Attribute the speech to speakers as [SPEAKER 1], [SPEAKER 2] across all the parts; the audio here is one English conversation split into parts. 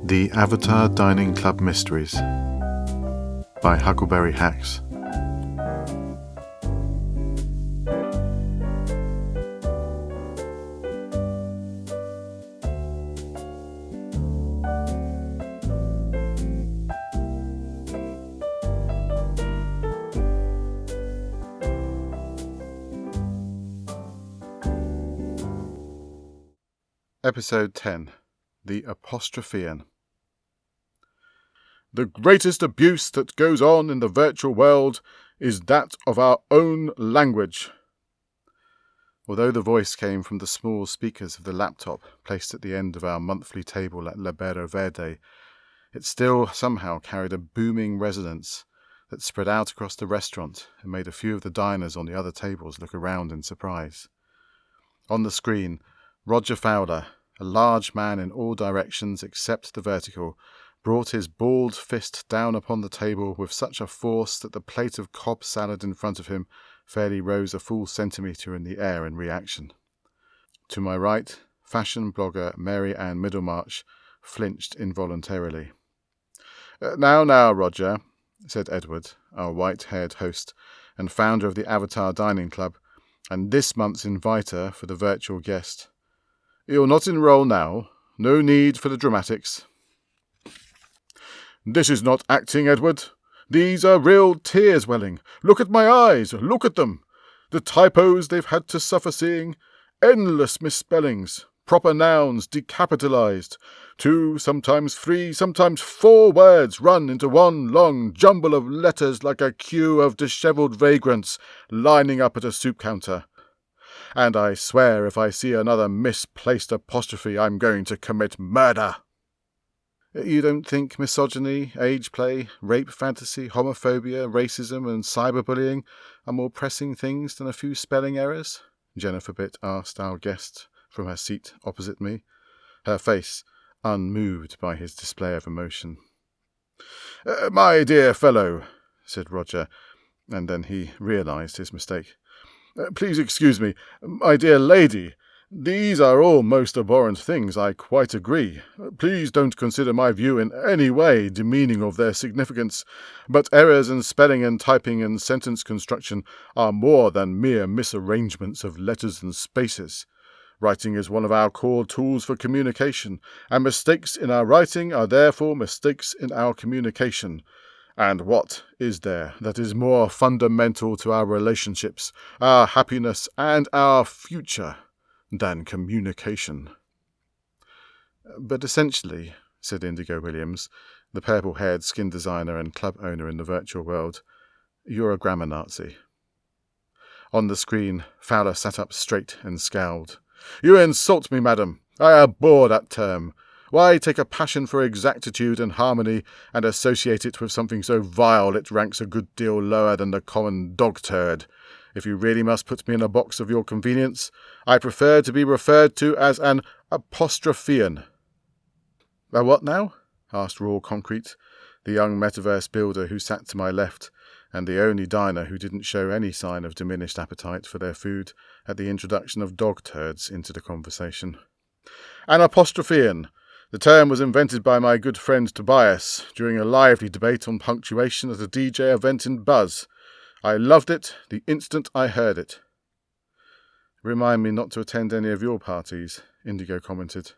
[SPEAKER 1] The Avatar Dining Club Mysteries by Huckleberry Hax. Episode 10. The APOSTROPHIAN. The greatest abuse that goes on in the virtual world is that of our own language. Although the voice came from the small speakers of the laptop placed at the end of our monthly table at Libero Verde, it still somehow carried a booming resonance that spread out across the restaurant and made a few of the diners on the other tables look around in surprise. On the screen, Roger Fowler, a large man in all directions except the vertical, brought his balled fist down upon the table with such a force that the plate of Cobb salad in front of him fairly rose a full centimetre in the air in reaction. To my right, fashion blogger Mary Ann Middlemarch flinched involuntarily. Now, Roger," said Edward, our white-haired host and founder of the Avatar Dining Club, and this month's inviter for the virtual guest. "You'll not enroll now. No need for the dramatics." "This is not acting, Edward. These are real tears welling. Look at my eyes. Look at them. The typos they've had to suffer seeing. Endless misspellings. Proper nouns decapitalized. 2, sometimes 3, sometimes 4 words run into one long jumble of letters like a queue of dishevelled vagrants lining up at a soup counter. And I swear if I see another misplaced apostrophe, I'm going to commit murder." "You don't think misogyny, age play, rape fantasy, homophobia, racism and cyberbullying are more pressing things than a few spelling errors?" Jennifer Bitt asked our guest from her seat opposite me, her face unmoved by his display of emotion. "My dear fellow," said Roger, and then he realised his mistake. "Please excuse me. My dear lady, these are all most abhorrent things, I quite agree. Please don't consider my view in any way demeaning of their significance, but errors in spelling and typing and sentence construction are more than mere misarrangements of letters and spaces. Writing is one of our core tools for communication, and mistakes in our writing are therefore mistakes in our communication. And what is there that is more fundamental to our relationships, our happiness, and our future than communication?" "But essentially," said Indigo Williams, the purple-haired skin designer and club owner in the virtual world, "you're a grammar Nazi." On the screen, Fowler sat up straight and scowled. "You insult me, madam. I abhor that term. Why take a passion for exactitude and harmony and associate it with something so vile it ranks a good deal lower than the common dog-turd? If you really must put me in a box of your convenience, I prefer to be referred to as an apostrophian." "A what now?" asked Raw Concrete, the young metaverse builder who sat to my left, and the only diner who didn't show any sign of diminished appetite for their food at the introduction of dog-turds into the conversation. "An apostrophian. The term was invented by my good friend Tobias during a lively debate on punctuation at a DJ event in Buzz. I loved it the instant I heard it." "Remind me not to attend any of your parties," Indigo commented.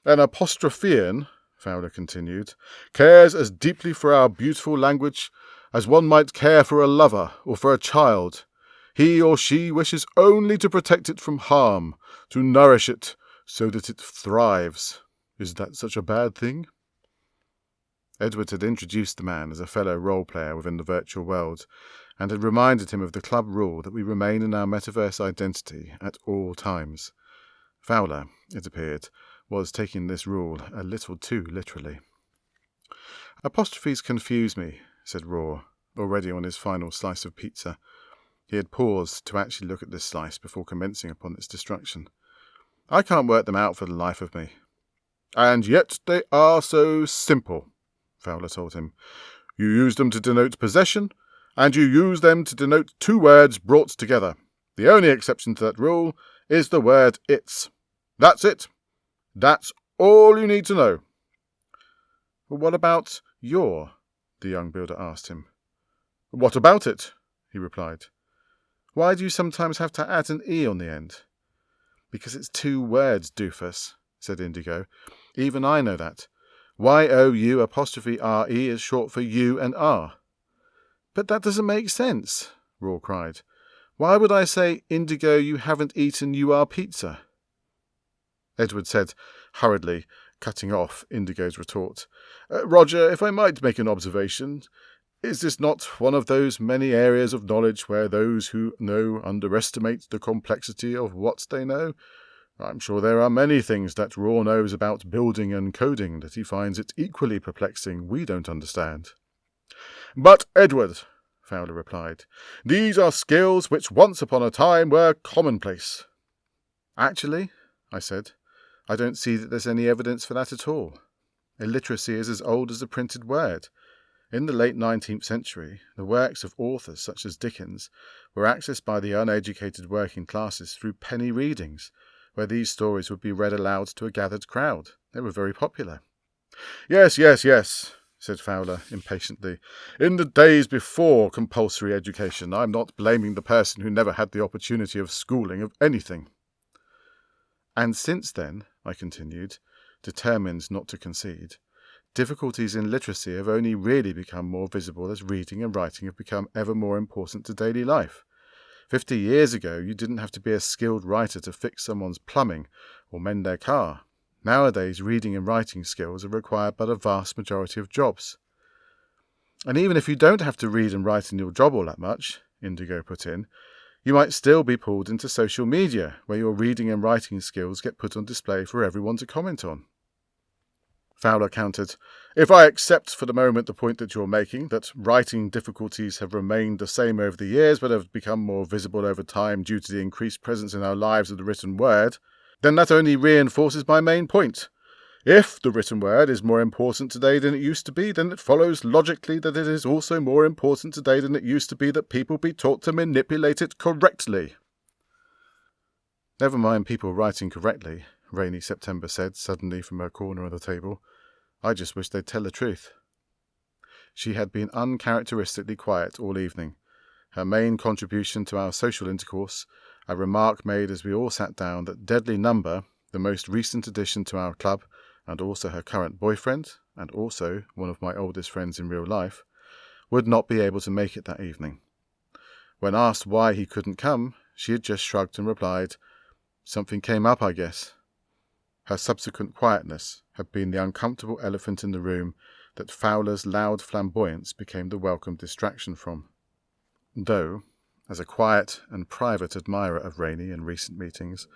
[SPEAKER 1] "An apostrophian," Fowler continued, "cares as deeply for our beautiful language as one might care for a lover or for a child. He or she wishes only to protect it from harm, to nourish it so that it thrives. Is that such a bad thing?" Edward had introduced the man as a fellow role-player within the virtual world, and had reminded him of the club rule that we remain in our metaverse identity at all times. Fowler, it appeared, was taking this rule a little too literally. "Apostrophes confuse me," said Raw, already on his final slice of pizza. He had paused to actually look at this slice before commencing upon its destruction. "I can't work them out for the life of me." "And yet they are so simple," Fowler told him. "You use them to denote possession, and you use them to denote 2 words brought together. The only exception to that rule is the word it's. That's it. That's all you need to know." "Well, what about your?" the young builder asked him. "What about it?" he replied. "Why do you sometimes have to add an E on the end?" "Because it's 2 words, doofus," said Indigo. "Even I know that. YOU''RE is short for U and R." "But that doesn't make sense," Raw cried. "Why would I say, 'Indigo, you haven't eaten UR pizza'?" Edward said, hurriedly, cutting off Indigo's retort. "Roger, if I might make an observation, is this not one of those many areas of knowledge where those who know underestimate the complexity of what they know? I'm sure there are many things that Raw knows about building and coding that he finds it equally perplexing we don't understand." "But, Edward," Fowler replied, "these are skills which once upon a time were commonplace." "Actually," I said, "I don't see that there's any evidence for that at all. Illiteracy is as old as the printed word. In the late 19th century, the works of authors such as Dickens were accessed by the uneducated working classes through penny readings, where these stories would be read aloud to a gathered crowd. They were very popular." Yes, said Fowler impatiently. "In the days before compulsory education, I'm not blaming the person who never had the opportunity of schooling of anything." "And since then," I continued, determined not to concede, "difficulties in literacy have only really become more visible as reading and writing have become ever more important to daily life. 50 years ago, you didn't have to be a skilled writer to fix someone's plumbing or mend their car. Nowadays, reading and writing skills are required by the vast majority of jobs." "And even if you don't have to read and write in your job all that much," Indigo put in, "you might still be pulled into social media, where your reading and writing skills get put on display for everyone to comment on." Fowler countered, "If I accept for the moment the point that you're making, that writing difficulties have remained the same over the years but have become more visible over time due to the increased presence in our lives of the written word, then that only reinforces my main point. If the written word is more important today than it used to be, then it follows logically that it is also more important today than it used to be that people be taught to manipulate it correctly." "Never mind people writing correctly," Rainy September said suddenly from her corner of the table. "I just wish they'd tell the truth." She had been uncharacteristically quiet all evening. Her main contribution to our social intercourse, a remark made as we all sat down that Deadly Number, the most recent addition to our club, and also her current boyfriend, and also one of my oldest friends in real life, would not be able to make it that evening. When asked why he couldn't come, she had just shrugged and replied, "Something came up, I guess." Her subsequent quietness had been the uncomfortable elephant in the room that Fowler's loud flamboyance became the welcome distraction from. Though, as a quiet and private admirer of Rainey in recent meetings,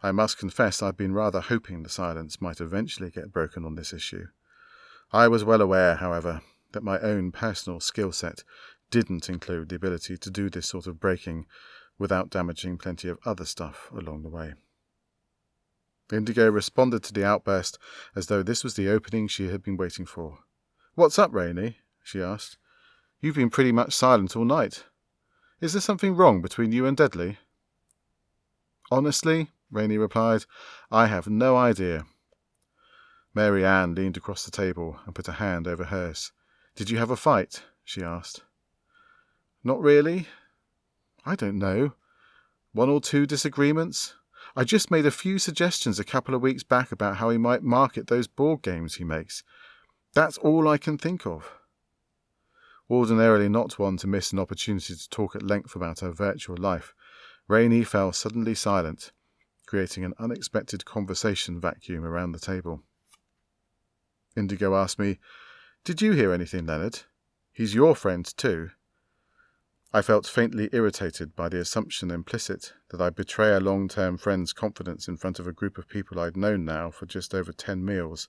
[SPEAKER 1] I must confess I'd been rather hoping the silence might eventually get broken on this issue. I was well aware, however, that my own personal skill set didn't include the ability to do this sort of breaking without damaging plenty of other stuff along the way. Indigo responded to the outburst as though this was the opening she had been waiting for. "What's up, Rainey?" she asked. "You've been pretty much silent all night. Is there something wrong between you and Deadly?" "Honestly," Rainey replied, "I have no idea." Mary Ann leaned across the table and put a hand over hers. "Did you have a fight?" she asked. "Not really. I don't know. 1 or 2 disagreements. I just made a few suggestions a couple of weeks back about how he might market those board games he makes. That's all I can think of." Ordinarily not one to miss an opportunity to talk at length about her virtual life, Rainey fell suddenly silent, creating an unexpected conversation vacuum around the table. Indigo asked me, "Did you hear anything, Leonard? He's your friend too." I felt faintly irritated by the assumption implicit that I'd betray a long-term friend's confidence in front of a group of people I'd known now for just over 10 meals,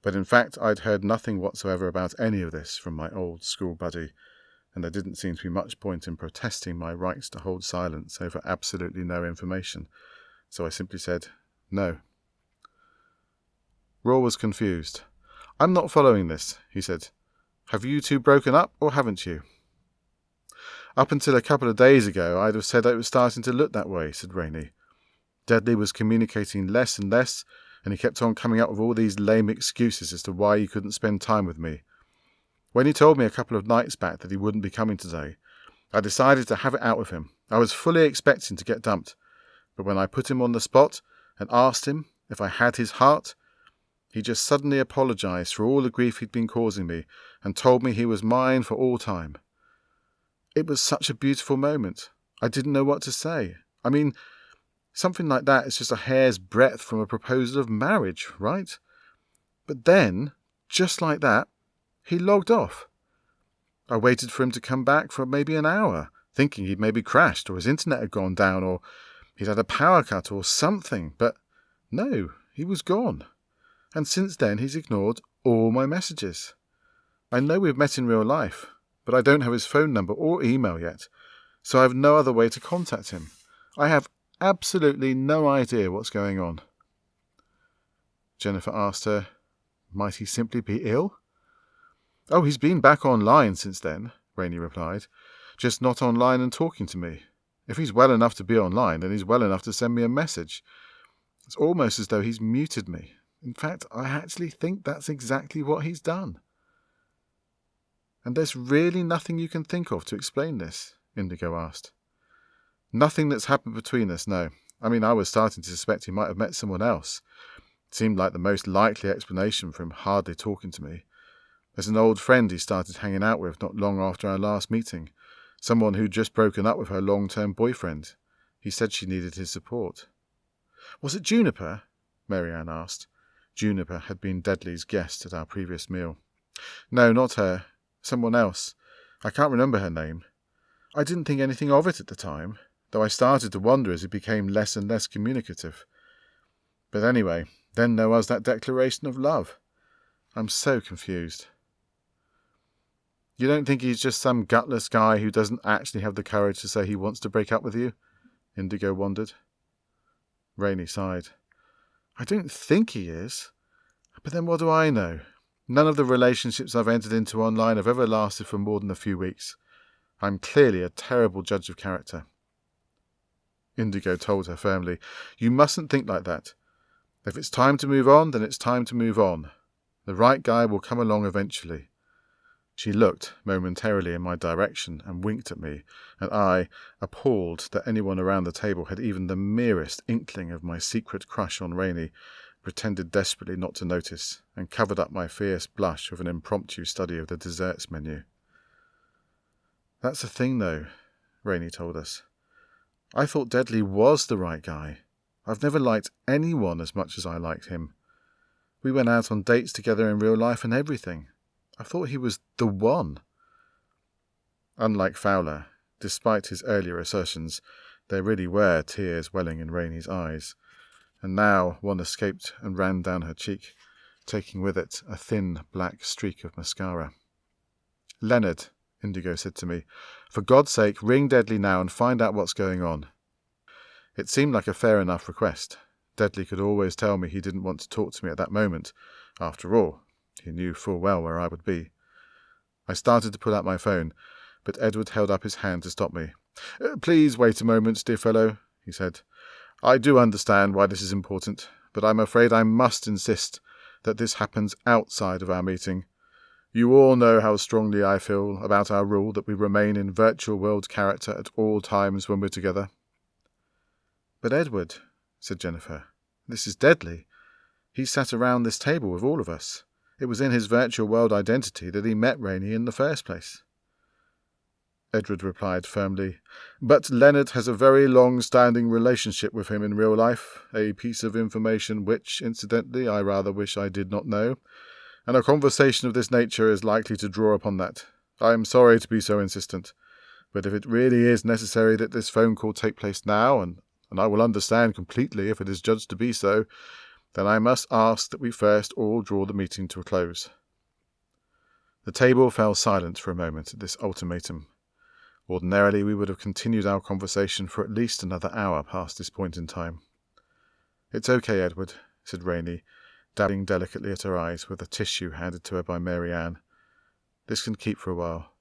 [SPEAKER 1] but in fact I'd heard nothing whatsoever about any of this from my old school buddy, and there didn't seem to be much point in protesting my rights to hold silence over absolutely no information, so I simply said, "No." Raw was confused. "I'm not following this," he said. "Have you two broken up, or haven't you?" "Up until a couple of days ago, I'd have said it was starting to look that way," said Rainey. "Deadly was communicating less and less, and he kept on coming up with all these lame excuses as to why he couldn't spend time with me. When he told me a couple of nights back that he wouldn't be coming today, I decided to have it out with him. I was fully expecting to get dumped, but when I put him on the spot and asked him if I had his heart, he just suddenly apologised for all the grief he'd been causing me and told me he was mine for all time. It was such a beautiful moment. I didn't know what to say. I mean, something like that is just a hair's breadth from a proposal of marriage, right? But then, just like that, he logged off. I waited for him to come back for maybe an hour, thinking he'd maybe crashed or his internet had gone down or he'd had a power cut or something, but no, he was gone. And since then he's ignored all my messages. I know we've met in real life, but I don't have his phone number or email yet, so I have no other way to contact him. I have absolutely no idea what's going on. Jennifer asked her, might he simply be ill? Oh, he's been back online since then, Rainey replied, just not online and talking to me. If he's well enough to be online, then he's well enough to send me a message. It's almost as though he's muted me. In fact, I actually think that's exactly what he's done. And there's really nothing you can think of to explain this? Indigo asked. Nothing that's happened between us, no. I mean, I was starting to suspect he might have met someone else. It seemed like the most likely explanation for him hardly talking to me. There's an old friend he started hanging out with not long after our last meeting, someone who'd just broken up with her long-term boyfriend. He said she needed his support. Was it Juniper? Marianne asked. Juniper had been Deadly's guest at our previous meal. No, not her. Someone else. I can't remember her name. I didn't think anything of it at the time, though I started to wonder as he became less and less communicative. But anyway, then there was that declaration of love. I'm so confused. You don't think he's just some gutless guy who doesn't actually have the courage to say he wants to break up with you? Indigo wondered. Rainey sighed. I don't think he is. But then what do I know? None of the relationships I've entered into online have ever lasted for more than a few weeks. I'm clearly a terrible judge of character. Indigo told her firmly, You mustn't think like that. If it's time to move on, then it's time to move on. The right guy will come along eventually. She looked momentarily in my direction and winked at me, and I, appalled that anyone around the table had even the merest inkling of my secret crush on Rainey, pretended desperately not to notice, and covered up my fierce blush with an impromptu study of the desserts menu. That's the thing, though, Rainey told us. I thought Deadly was the right guy. I've never liked anyone as much as I liked him. We went out on dates together in real life and everything. I thought he was the one. Unlike Fowler, despite his earlier assertions, there really were tears welling in Rainey's eyes, and now one escaped and ran down her cheek, taking with it a thin black streak of mascara. Leonard, Indigo said to me, for God's sake, ring Deadly now and find out what's going on. It seemed like a fair enough request. Deadly could always tell me he didn't want to talk to me at that moment. After all, he knew full well where I would be. I started to pull out my phone, but Edward held up his hand to stop me. Please wait a moment, dear fellow, he said. I do understand why this is important, but I'm afraid I must insist that this happens outside of our meeting. You all know how strongly I feel about our rule that we remain in virtual world character at all times when we're together. But Edward, said Jennifer, this is Deadly. He sat around this table with all of us. It was in his virtual world identity that he met Rainey in the first place. Edward replied firmly, but Leonard has a very long-standing relationship with him in real life, a piece of information which, incidentally, I rather wish I did not know, and a conversation of this nature is likely to draw upon that. I am sorry to be so insistent, but if it really is necessary that this phone call take place now, and I will understand completely if it is judged to be so, then I must ask that we first all draw the meeting to a close. The table fell silent for a moment at this ultimatum. Ordinarily, we would have continued our conversation for at least another hour past this point in time. It's okay, Edward, said Rainey, dabbing delicately at her eyes with a tissue handed to her by Marianne. This can keep for a while.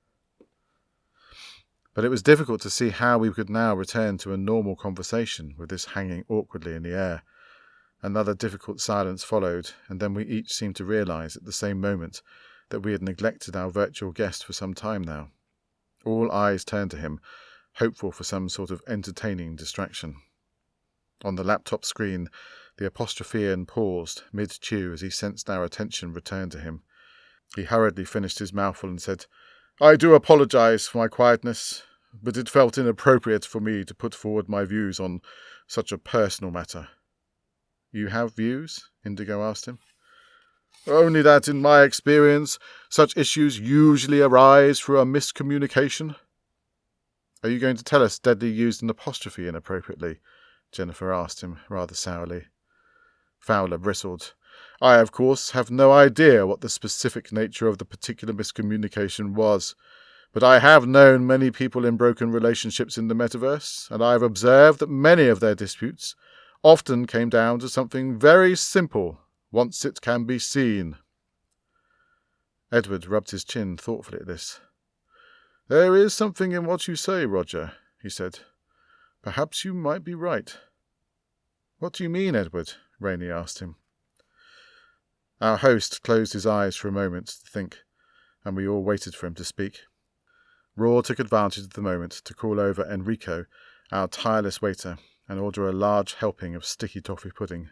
[SPEAKER 1] But it was difficult to see how we could now return to a normal conversation with this hanging awkwardly in the air. Another difficult silence followed, and then we each seemed to realise at the same moment that we had neglected our virtual guest for some time now. All eyes turned to him, hopeful for some sort of entertaining distraction. On the laptop screen, the APOSTROPHIAN paused mid-chew as he sensed our attention return to him. He hurriedly finished his mouthful and said, "I do apologise for my quietness, but it felt inappropriate for me to put forward my views on such a personal matter." "You have views?" Indigo asked him. "Only that, in my experience, such issues usually arise through a miscommunication." "Are you going to tell us Deadly used an apostrophe inappropriately?" Jennifer asked him, rather sourly. Fowler bristled. "I, of course, have no idea what the specific nature of the particular miscommunication was, but I have known many people in broken relationships in the metaverse, and I have observed that many of their disputes often came down to something very simple, once it can be seen." Edward rubbed his chin thoughtfully at this. "There is something in what you say, Roger," he said. "Perhaps you might be right." "What do you mean, Edward?" Rainey asked him. Our host closed his eyes for a moment to think, and we all waited for him to speak. Raw took advantage of the moment to call over Enrico, our tireless waiter, and order a large helping of sticky toffee pudding.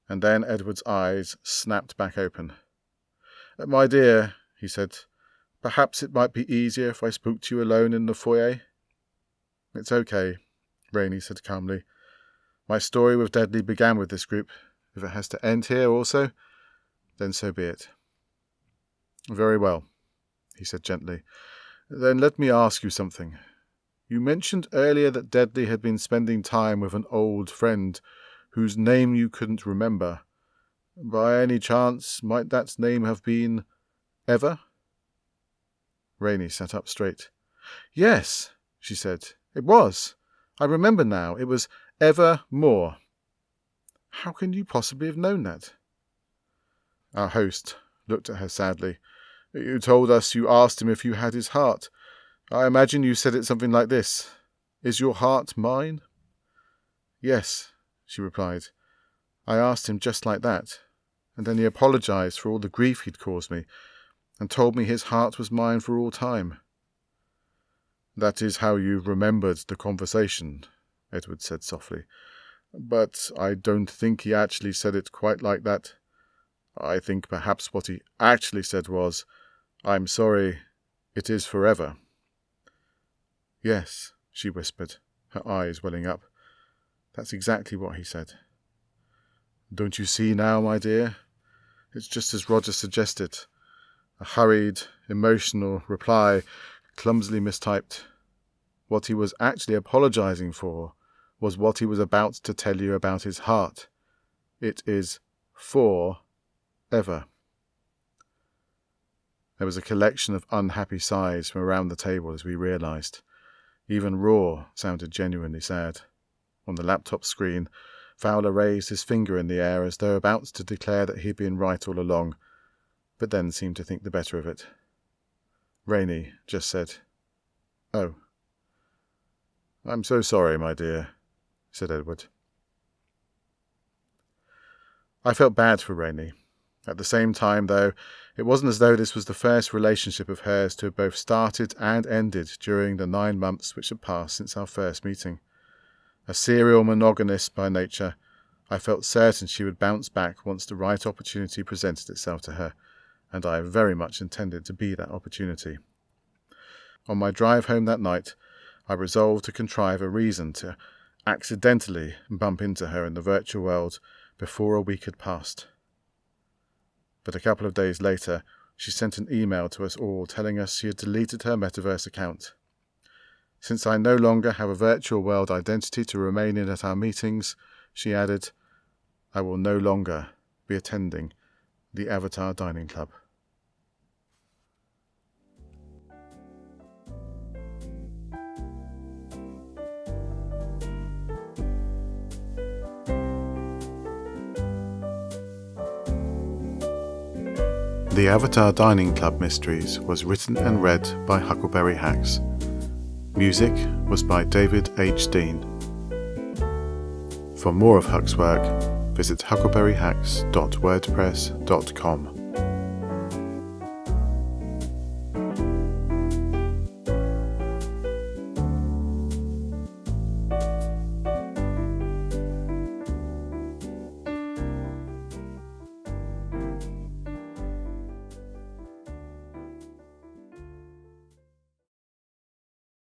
[SPEAKER 1] And then Edward's eyes snapped back open. "My dear," he said, "perhaps it might be easier if I spoke to you alone in the foyer?" "It's okay," Rainey said calmly. "My story with Deadly began with this group. If it has to end here also, then so be it." "Very well," he said gently. "Then let me ask you something. You mentioned earlier that Deadly had been spending time with an old friend whose name you couldn't remember. By any chance, might that name have been Eva?" Rainey sat up straight. "Yes," she said. "It was. I remember now. It was Eva Moore." "How can you possibly have known that?" Our host looked at her sadly. "You told us you asked him if you had his heart. I imagine you said it something like this. 'Is your heart mine?'" "Yes," she replied. "I asked him just like that, and then he apologized for all the grief he'd caused me, and told me his heart was mine for all time." "That is how you remembered the conversation," Edward said softly. "But I don't think he actually said it quite like that. I think perhaps what he actually said was, 'I'm sorry, it is forever.'" "Yes," she whispered, her eyes welling up. "That's exactly what he said." "Don't you see now, my dear? It's just as Roger suggested. A hurried, emotional reply, clumsily mistyped. What he was actually apologizing for was what he was about to tell you about his heart. It is for ever." There was a collection of unhappy sighs from around the table as we realized. Even Raw sounded genuinely sad. On the laptop screen, Fowler raised his finger in the air as though about to declare that he'd been right all along, but then seemed to think the better of it. Rainey just said, "Oh." "I'm so sorry, my dear," said Edward. I felt bad for Rainey. At the same time, though, it wasn't as though this was the first relationship of hers to have both started and ended during the 9 months which had passed since our first meeting. A serial monogamist by nature, I felt certain she would bounce back once the right opportunity presented itself to her, and I very much intended to be that opportunity. On my drive home that night, I resolved to contrive a reason to accidentally bump into her in the virtual world before a week had passed. But a couple of days later, she sent an email to us all telling us she had deleted her metaverse account. Since I no longer have a virtual world identity to remain in at our meetings, she added, I will no longer be attending the Avatar Dining Club. The Avatar Dining Club Mysteries was written and read by Huckleberry Hax. Music was by David H. Dean. For more of Huck's work, visit huckleberryhax.wordpress.com.